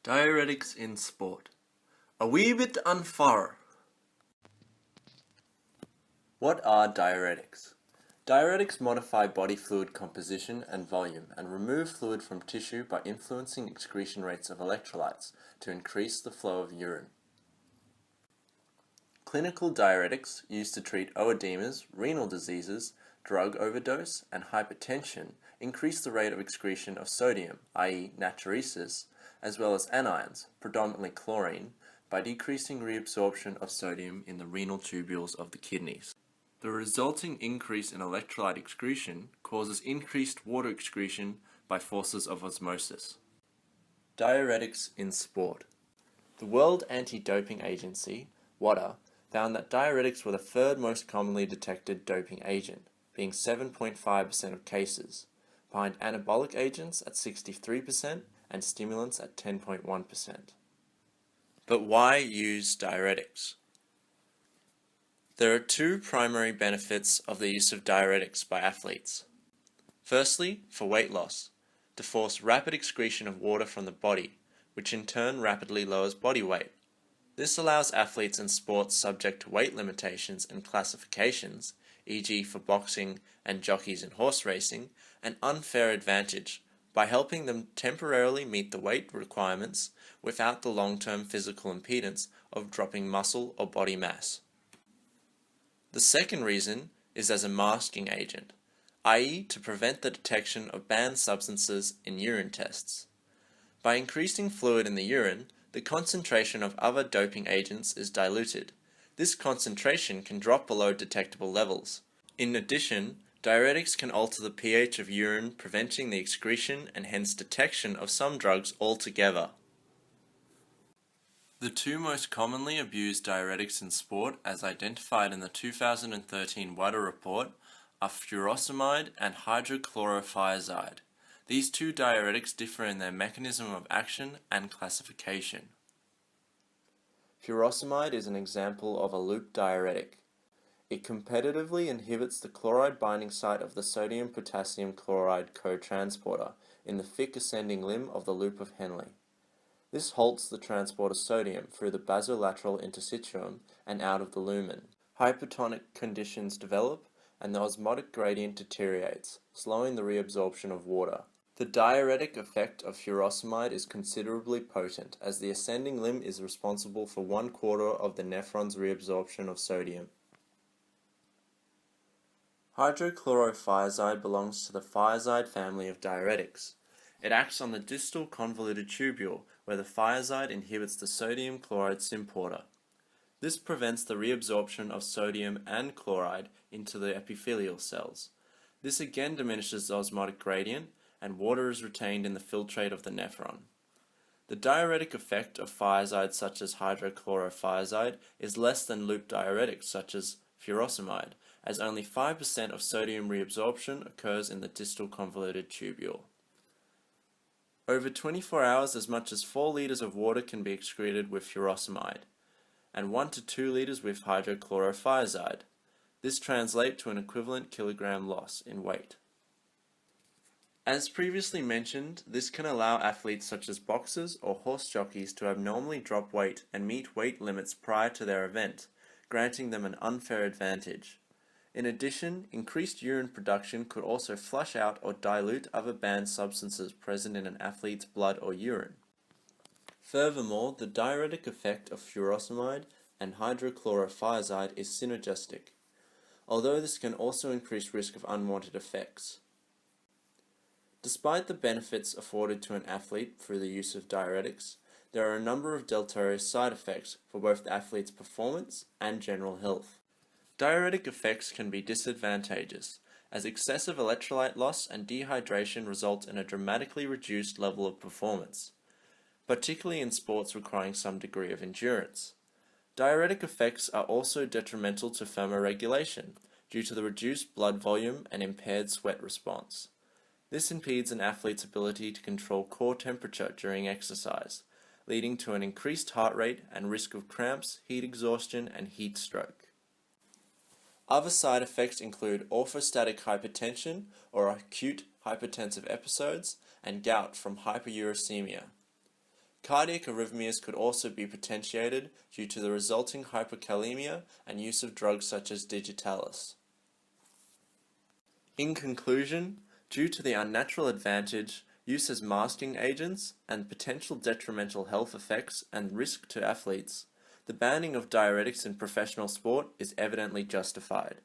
Diuretics in sport. A wee bit unfair. What are diuretics? Diuretics modify body fluid composition and volume and remove fluid from tissue by influencing excretion rates of electrolytes to increase the flow of urine. Clinical diuretics used to treat oedemas, renal diseases, drug overdose, and hypertension increase the rate of excretion of sodium, i.e. natriuresis, as well as anions, predominantly chlorine, by decreasing reabsorption of sodium in the renal tubules of the kidneys. The resulting increase in electrolyte excretion causes increased water excretion by forces of osmosis. Diuretics in sport. The World Anti-Doping Agency, WADA, found that diuretics were the third most commonly detected doping agent, being 7.5% of cases, behind anabolic agents at 63% and stimulants at 10.1%. But why use diuretics? There are two primary benefits of the use of diuretics by athletes. Firstly, for weight loss, to force rapid excretion of water from the body, which in turn rapidly lowers body weight. This allows athletes in sports subject to weight limitations and classifications, e.g. for boxing and jockeys in horse racing, an unfair advantage by helping them temporarily meet the weight requirements without the long-term physical impedance of dropping muscle or body mass. The second reason is as a masking agent, i.e. to prevent the detection of banned substances in urine tests. By increasing fluid in the urine, the concentration of other doping agents is diluted. This concentration can drop below detectable levels. In addition, diuretics can alter the pH of urine, preventing the excretion and hence detection of some drugs altogether. The two most commonly abused diuretics in sport, as identified in the 2013 WADA report, are furosemide and hydrochlorothiazide. These two diuretics differ in their mechanism of action and classification. Furosemide is an example of a loop diuretic. It competitively inhibits the chloride binding site of the sodium-potassium chloride cotransporter in the thick ascending limb of the loop of Henle. This halts the transport of sodium through the basolateral interstitium and out of the lumen. Hypertonic conditions develop, and the osmotic gradient deteriorates, slowing the reabsorption of water. The diuretic effect of furosemide is considerably potent, as the ascending limb is responsible for 1/4 of the nephron's reabsorption of sodium. Hydrochlorothiazide belongs to the thiazide family of diuretics. It acts on the distal convoluted tubule, where the thiazide inhibits the sodium chloride symporter. This prevents the reabsorption of sodium and chloride into the epithelial cells. This again diminishes the osmotic gradient, and water is retained in the filtrate of the nephron. The diuretic effect of thiazides such as hydrochlorothiazide is less than loop diuretics such as furosemide, as only 5% of sodium reabsorption occurs in the distal convoluted tubule. Over 24 hours, as much as 4 liters of water can be excreted with furosemide, and 1 to 2 liters with hydrochlorothiazide. This translates to an equivalent kilogram loss in weight. As previously mentioned, this can allow athletes such as boxers or horse jockeys to abnormally drop weight and meet weight limits prior to their event, granting them an unfair advantage. In addition, increased urine production could also flush out or dilute other banned substances present in an athlete's blood or urine. Furthermore, the diuretic effect of furosemide and hydrochlorothiazide is synergistic, although this can also increase risk of unwanted effects. Despite the benefits afforded to an athlete through the use of diuretics, there are a number of deleterious side effects for both the athlete's performance and general health. Diuretic effects can be disadvantageous, as excessive electrolyte loss and dehydration result in a dramatically reduced level of performance, particularly in sports requiring some degree of endurance. Diuretic effects are also detrimental to thermoregulation due to the reduced blood volume and impaired sweat response. This impedes an athlete's ability to control core temperature during exercise, leading to an increased heart rate and risk of cramps, heat exhaustion, and heat stroke. Other side effects include orthostatic hypertension or acute hypertensive episodes and gout from hyperuricemia. Cardiac arrhythmias could also be potentiated due to the resulting hyperkalemia and use of drugs such as digitalis. In conclusion, due to the unnatural advantage, use as masking agents, and potential detrimental health effects and risk to athletes, the banning of diuretics in professional sport is evidently justified.